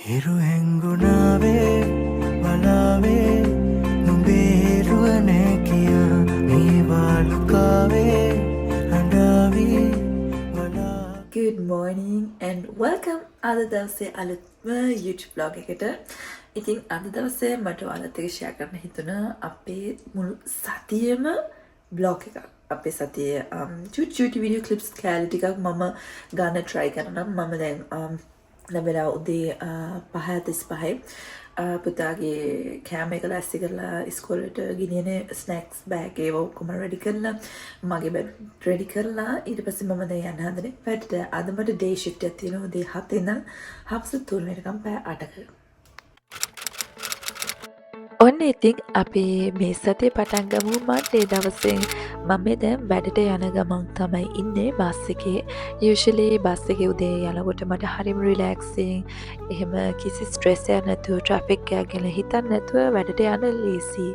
හිරු හැංගුණාවේ වලාවේ නුඹේරුවනේ කියා මේ වාලුකාවේ හඬාවී වලා. Good morning and welcome අද දවසේ අලුත්ම YouTube vlog එකට. ඉතින් අද දවසේ මට ඔයාලත් එක්ක share කරන්න හිතුණා අපේ මුළු සතියේම vlog එකක්. අපේ සතියේ චුටි video clips කැලේ ටිකක් මම ගන්න try කරනවා. මම දැන් ලැබෙලා උදේ 5:35 පුතාගේ කෑම එක ලෑස්ති කරලා ඉස්කෝලේට ගෙනියන ස්නැක්ස් බෑග් ඒව ඔක්කොම රෙඩි කරලා මගේ බෑග් රෙඩි කරලා ඊට පස්සේ මම දැන් යන්න හදන්නේ පැත්තට. අද මට ඩේ ෂිෆ්ට් එකක් තියෙනවා උදේ 7 ඉඳන් හවස 3 වෙනකම් පැය 8ක. ඔන්න ඉතින් අපි මේ සතිය පටන් ගමු. මට ඒ දවසේ මම දැන් වැඩට යන ගමන් තමයි ඉන්නේ බස් එකේ. usually බස් එකේ උදේ යනකොට මට හරිම රිලැක්සිං. එහෙම කිසි ස්ට්‍රෙස් එකක් නැතුව ට්‍රැෆික් එකක් ගැන හිතන්නේ නැතුව වැඩට යන ලේසි.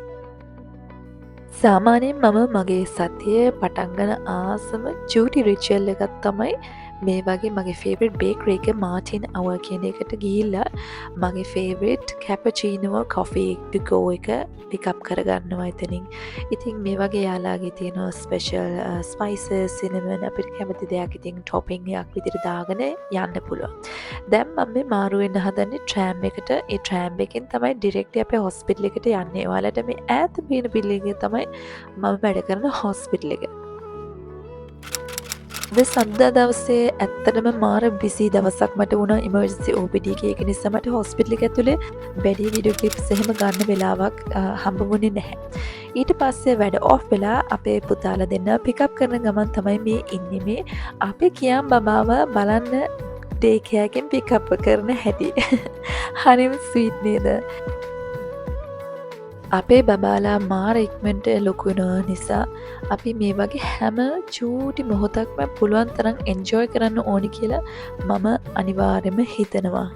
සාමාන්‍යයෙන් මම මගේ සතිය පටන් ගන්න ආසම චූටි රිචුවල් එකක් තමයි මේ වගේ මගේ ෆේවරිට් බේකරි එක මාටින් අවර් කියන එකට ගිහිල්ලා මගේ ෆේවරිට් කැපචීනෝ කොෆි ටු ගෝ එක පිකප් කරගන්නවා එතනින්. ඉතින් මේ වගේ යාලාගේ තියෙන ස්පෙෂල් ස්පයිසස් සිනමන් අපිට කැමති දෙයක් ඉතින් ටොපින් එකක් විදිහට දාගෙන යන්න පුළුවන්. දැන් මම මේ මාරු වෙන්න හදන්නේ ට්‍රෑම් එකට. ඒ ට්‍රෑම් එකෙන් තමයි ඩිරෙක්ට්ලි අපේ හොස්පිටල් එකට යන්නේ. ඔයාලට මේ ඈත පේන බිල්ඩින් එක තමයි මම වැඩ කරන හොස්පිටල් එක. සද්දා දවසේ ඇත්තටම මාර බිසි දවසක් මට වුණා ඉමර්ජන්සි OPD එක නිසා මට හොස්පිටල් එක ඇතුලේ බැඩි වීඩියෝ ක්ලිප්ස් එහෙම ගන්න වෙලාවක් හම්බුනේ නැහැ. ඊට පස්සේ වැඩ ඔෆ් වෙලා අපේ පුතාලා දෙන්න පිකප් කරන ගමන් තමයි මේ ඉන්නේ. මේ අපේ කියාම් බබාව බලන්න ඩේ කෙයාර් එකෙන් පිකප් කරන හැටි. හරිම ස්වීට් නේද? අපේ බබාලා මාර ඉක්මනට ලොකු වෙනවා නිසා අපි මේ වගේ හැම චූටි මොහොතක්ම පුළුවන් තරම් එන්ජොයි කරන්න ඕනි කියලා මම අනිවාර්යයෙන්ම හිතනවා.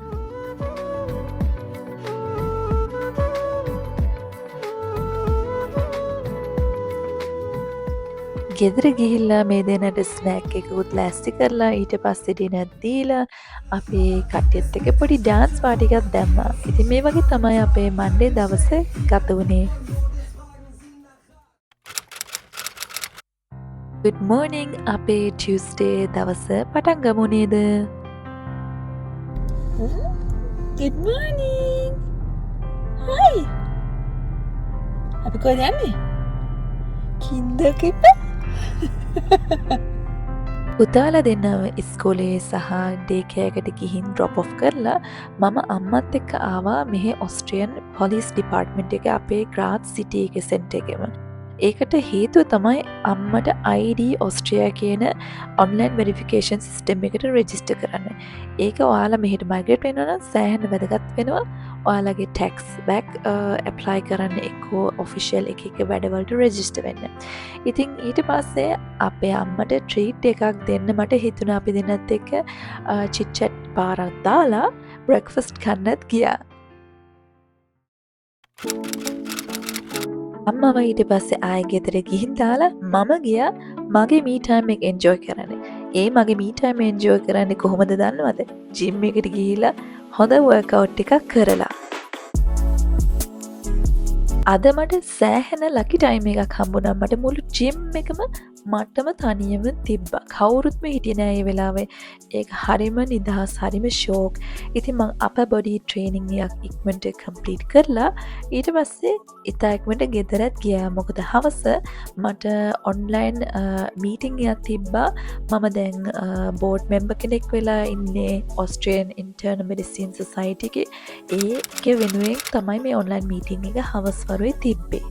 ගෙදර ගිහිල්ලා මේ දෙන්නට ස්නැක් එකකුත් ලෑස්ති කරලා ඊට පස්සේ ඩිනර් දීලා අපි කට්ටියත් එක්ක පොඩි ඩාන්ස් පාටි එකක් දැම්මා. ඉතින් මේ වගේ තමයි අපේ මන්ඩේ දවසේ ගත වුණේ. Good morning අපේ Tuesday දවස පටන් ගමු නේද? Good morning. Hi. අපි කොහෙද යන්නේ? කින්දකිප පුතාලා දෙන්නව ඉස්කෝලේ සහ ඩේකෑකට ගිහින් ඩ්‍රොප් ඔෆ් කරලා මම අම්මත් එක්ක ආවා මෙහි ඔස්ට්‍රියන් පොලිස් ඩිපාර්ට්මන්ට් එක අපේ ග්‍රාඩ් සිටි එක සෙන්ටර් එකේම. ඒකට හේතුව තමයි අම්මට ID ඔස්ට්‍රියා කියන ඔන්ලයින් වෙරිෆිකේෂන් සිස්ටම් එකට රෙජිස්ටර් කරන්න. ඒක ඔයාලා මෙහෙට මයිග්‍රේට් වෙනවා නම් සෑහෙන වැදගත් වෙනවා. ඔයාලගේ ටැක්ස් බෑක් ඇප්ලයි කරන්න එක්කෝ ඔෆිෂියල් එක වැඩවලට රෙජිස්ටර් වෙන්න. ඉතින් ඊට පස්සේ අපේ අම්මට ට්‍රීට් එකක් දෙන්න මට හිතුණා. අපි දෙන්නත් එක්ක චිට් චැට් පාරක් දාලා බ්‍රෙක්ෆාස්ට් කන්නත් ගියා. අම්මව ඊට පස්සේ ආයෙ ගෙදර ගිහින් දාලා මම ගියා මගේ මී ටයිම් එක එන්ජොයි කරන්න. ඒ මගේ මී ටයිම් එන්ජොයි කරන්නේ කොහොමද දන්නවද? ජිම් එකට ගිහිල්ලා හොඳ වර්කවුට් එකක් කරලා. අද මට සෑහෙන ලකි ටයිම් එකක් හම්බුණා. මට මුළු ජිම් එකම මටම තනියම තිබ්බා. කවුරුත්ම හිටියේ නෑ ඒ වෙලාවේ. ඒක හරිම නිදහස්, හරිම ෂෝක්. ඉතින් මම අප බොඩි ට්‍රේනින් එකක් ඉක්මනට කම්ප්ලීට් කරලා ඊට පස්සේ ඉතා ඉක්මනට ගෙදරත් ගියා. මොකද හවස මට ඔන්ලයින් මීටින් එකක් තිබ්බා. මම දැන් බෝඩ් මෙම්බර් කෙනෙක් වෙලා ඉන්නේ ඔස්ට්‍රේලියන් ඉන්ටර්නල් මෙඩිසින් සොසයිටි එකේ. ඒක වෙනුවෙන් තමයි මේ ඔන්ලයින් මීටින් එක හවස් වරුවේ තිබ්බේ.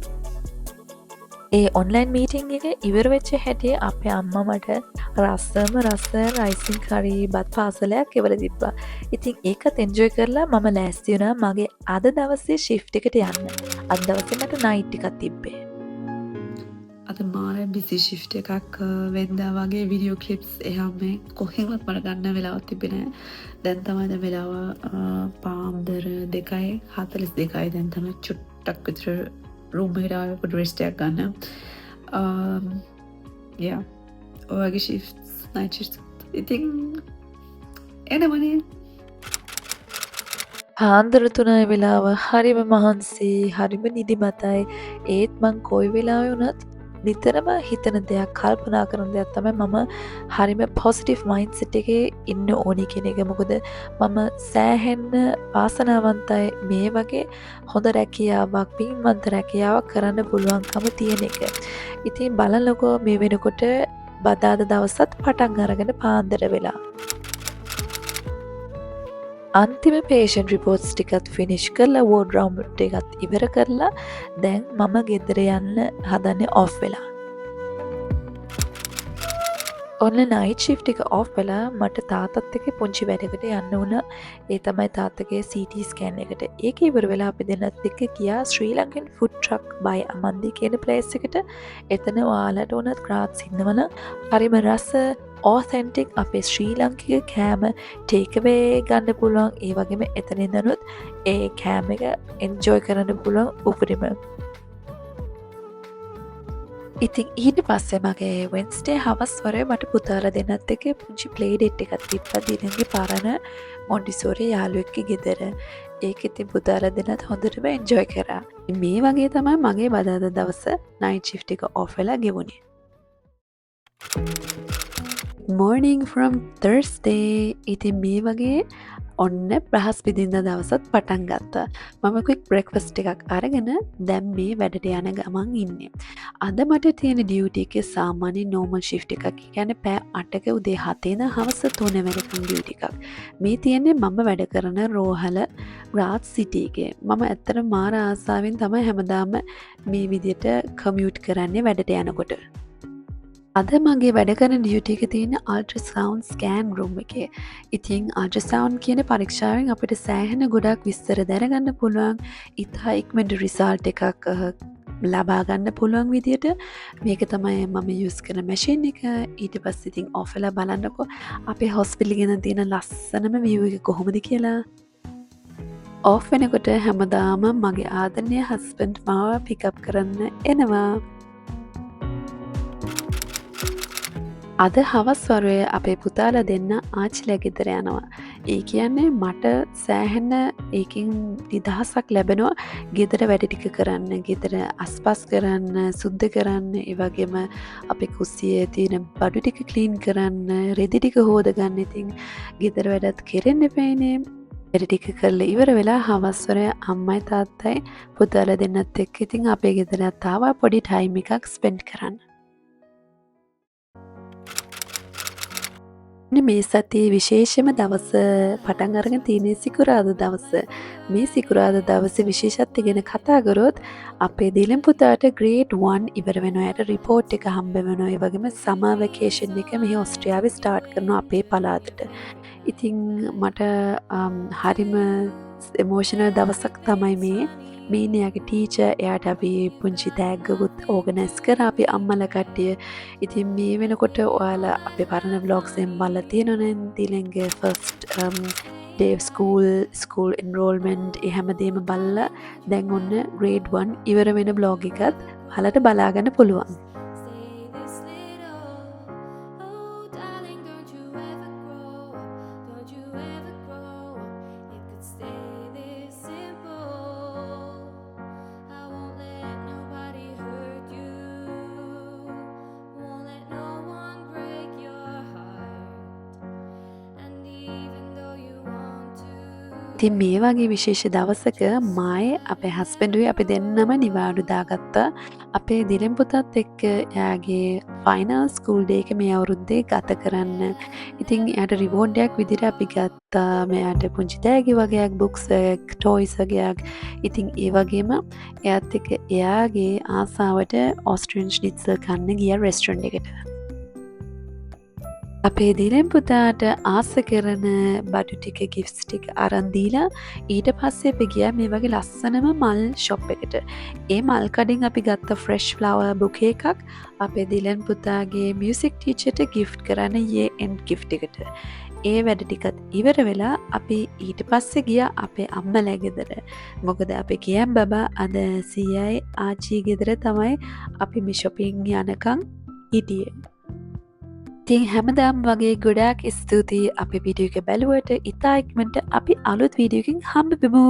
ඒ ඔන්ලයින් මීටිං එක ඉවර වෙච්ච හැටිය අපේ අම්මා මට රස්සම රස රයිසින් කරි බත් පාසලයක් එවලා තිබ්බා. ඉතින් ඒකත් එන්ජොයි කරලා මම ලෑස්ති වුණා මගේ අද දවසේ ෂිෆ්ට් එකට යන්න. අද දවසේ මට නයිට් එකක් තිබ්බේ. අද මාර බිසි ෂිෆ්ට් එකක් වෙන්දා වගේ වීඩියෝ ක්ලිප්ස් එහාම කොහෙන්වත් මට ගන්න වෙලාවක් තිබෙන්නේ නැහැ. දැන් තමයි දැන් වෙලාව පාන්දර 2:42යි. දැන් තමයි චුට්ටක් විතර රූම් එකට ආවේ පොඩි රෙස්ට් එකක් ගන්න. ඔයගේ ෂිෆ්ට්ස් නයිට් ෂිෆ්ට්ස් ඉතින් එනවනේ පාන්දර 3 වෙලාව හරිම මහන්සි, හරිම නිදිමතයි. ඒත් මං කොයි වෙලාවෙ වුණත් නිතරම හිතන දෙයක්, කල්පනා කරන දෙයක් තමයි මම හරිම පොසිටිව් මයින්ඩ්සෙට් එකේ ඉන්න ඕනි කියන එක. මොකද මම සෑහෙන්න වාසනාවන්තයි මේ වගේ හොඳ රැකියාවක්, පින්වන්ත රැකියාවක් කරන්න පුළුවන්කම තියෙන එක. ඉතින් බලන්නකෝ මේ වෙනකොට බදාදා දවසත් පටන් අරගෙන පාන්දර වෙලා. අන්තිම පේෂන් රිපෝට්ස් ටිකත් ෆිනිෂ් කරලා වෝඩ් රවුන්ඩ් එකත් ඉවර කරලා දැන් මම ගෙදර යන්න හදන්නේ ඔෆ් වෙලා. ඔන්න නයිට් ෂිෆ්ට් එක ඔෆ් වෙලා මට තාත්තත් එක්ක පුංචි වැඩකට යන්න වුණා. ඒ තමයි තාත්තගේ CT ස්කෑන් එකට. ඒක ඉවර වෙලා අපි දෙන්නත් එක්ක ගියා ශ්‍රී ලංකන් ෆුඩ් ට්‍රක් බයි අමන්දි කියන ප්ලේස් එකට. එතන ඔයාලට උනත් ක්‍රාට්ස් ඉන්නවනම් හරිම රස ඔතෙන්ටික් අපේ ශ්‍රී ලංකික කෑම ටේක්අවේ ගන්න පුළුවන්. ඒ වගේම එතන ඉඳනුත් ඒ කෑම එක එන්ජොයි කරන්න පුළුවන් උපරිම. ඉතින් ඊට පස්සේ මගේ වෙන්ස්ඩේ හවස් වරේ මට පුතාලා දෙන්නත් එක්ක පුංචි ප්ලේ ඩේට් එකක් තිබ්බා දිනගේ පරණ මොන්ටිසෝරි යාළුවෙක්ගේ ගෙදර. ඒක ඉතින් පුතාලා දෙන්නත් හොඳටම එන්ජොයි කරා. මේ වගේ තමයි මගේ බදාදා දවස නයිට් ෂිෆ්ට් එක ඔෆ් වෙලා ගෙවුනේ. Morning from Thursday. ඉතින් මේ වගේ ඔන්න බ්‍රහස්පතින්දා දවසත් පටන් ගත්තා. මම ක්වික් බ්‍රෙක්ෆාස්ට් එකක් අරගෙන දැන් මේ වැඩට යන ගමන් ඉන්නේ. අද මට තියෙන ඩියුටි එකේ සාමාන්‍ය නෝමල් ෂිෆ්ට් එකක්. ඒ කියන්නේ පැය 8ක උදේ 7 ඉඳන් හවස 3 වෙනකම් ඩියුටි එකක්. මේ තියෙන්නේ මම වැඩ කරන රෝහල රාජ් සිටි එකේ. මම ඇත්තට මාර ආසාවෙන් තමයි හැමදාම මේ විදියට කමියුට් කරන්නේ වැඩට යනකොට. අද මගේ වැඩ කරන ඩියුටි එක තියෙන අල්ට්‍රාසවුන්ඩ් ස්කෑන් රූම් එකේ. ඉතින් අල්ට්‍රාසවුන්ඩ් කියන පරීක්ෂාවෙන් අපිට සෑහෙන ගොඩක් විස්තර දැනගන්න පුළුවන්. ඉතා ඉක්මනට රිසල්ට් එකක් ලබා ගන්න පුළුවන් විදියට මේක තමයි මම යූස් කරන මැෂින් එක. ඊට පස්සේ ඉතින් ඔෆ් වෙලා බලන්නකෝ අපේ හොස්පිටල් ගෙන තියෙන ලස්සනම view එක කොහොමද කියලා. ඔෆ් වෙනකොට හැමදාම මගේ ආදරණීය හස්බන්ඩ් මාව පිකප් කරන්න එනවා. අද හවස් වරුවේ අපේ පුතාලා දෙන්න ආච්චිලා ගෙදර යනවා. ඒ කියන්නේ මට සෑහෙන ඒකින් නිදහසක් ලැබෙනවා ගෙදර වැඩ ටික කරන්න, ගෙදර අස්පස් කරන්න, සුද්ධ කරන්න, ඒ වගේම අපේ කුස්සියේ තියෙන බඩු ටික ක්ලීන් කරන්න, රෙදි ටික හොදගන්න. ඉතින් ගෙදර වැඩත් කෙරෙන්න එපෑනේ. වැඩ ටික කරලා ඉවර වෙලා හවස් වරුවේ අම්මයි තාත්තයි පුතාලා දෙන්නත් එක්ක ඉතින් අපේ ගෙදරට ආවා පොඩි ටයිම් එකක් ස්පෙන්ඩ් කරන්න. මේ සතියේ විශේෂම දවස පටන් අරගෙන තියෙන සිකුරාදා දවස. මේ සිකුරාදා දවසේ විශේෂත්වය ගැන කතා කරොත් අපේ දිලෙන් පුතාට ග්‍රේඩ් 1 ඉවර වෙනවා. යට රිපෝට් එක හම්බ වෙනවා. ඒ වගේම සමර් වෙකේෂන් එක මෙහි ඕස්ට්‍රේලියාවේ ස්ටාර්ට් කරනවා අපේ පළාතට. ඉතින් මට හරිම එමෝෂනල් දවසක් තමයි මේ. මේන යාගේ ටීචර් එයාට අපි පුංචි තෑග්ගකුත් ඕගනයිස් කරා අපි අම්මලා කට්ටිය. ඉතින් මේ වෙනකොට ඔයාලා අපේ පරණ vlogs එකෙන් බලලා තියෙනවනේ දිලෙන්ගේ first day of school enrollment ඒ හැමදේම බලලා දැන් ඔන්න grade 1 ඉවර වෙන vlog එකත් ඔයාලට බලා ගන්න පුළුවන්. ඉතින් මේ වගේ විශේෂ දවසක මායේ අපේ හස්බන්ඩුයි අපි දෙන්නම නිවාඩු දාගත්තා. අපේ දිලෙන් පුතාත් එක්ක එයාගේ ෆයිනල් ස්කූල් ඩේ එක මේ අවුරුද්දේ ගත කරන්න. ඉතින් එයාට රිවෝඩ් එකක් විදිහට අපි ගත්තා. මෙයාට පුංචි තෑගි වගේක්, බුක්ස් එකක්, ටොයිස් වගේක්. ඉතින් ඒ වගේම එයාත් එක්ක එයාගේ ආසාවට ඕස්ට්‍රේලියන් ෂ්නිට්සල් කන්න ගියා රෙස්ටොරන්ට් එකට. අපේ දිලෙන් පුතාට ආස කරන බඩු ටික ගිෆ්ට්ස් ටික අරන් දීලා ඊට පස්සේ අපි ගියා මේ වගේ ලස්සනම මල් ෂොප් එකට. ඒ මල් කඩෙන් අපි ගත්ත ෆ්‍රෙෂ් ෆ්ලවර් බුකේ එකක් අපේ දිලෙන් පුතාගේ මියුසික් ටීචර්ට ගිෆ්ට් කරන්න යේ එන්ඩ් ගිෆ්ට් එකට. ඒ වැඩ ටිකත් ඉවර වෙලා අපි ඊට පස්සේ ගියා අපේ අම්මලා ගෙදර. මොකද අපේ කියම් බබා අද සීයයි ආච්චි ගෙදර තමයි අපි මේ shopping යනකම් හිටියේ. ඉතින් හැමදාම් වගේ ගොඩාක් ස්තුතියි අපේ වීඩියෝ එක බැලුවට ඉතා ඉක්මනට අපි අලුත් වීඩියෝ එකකින් හම්බ වෙමු.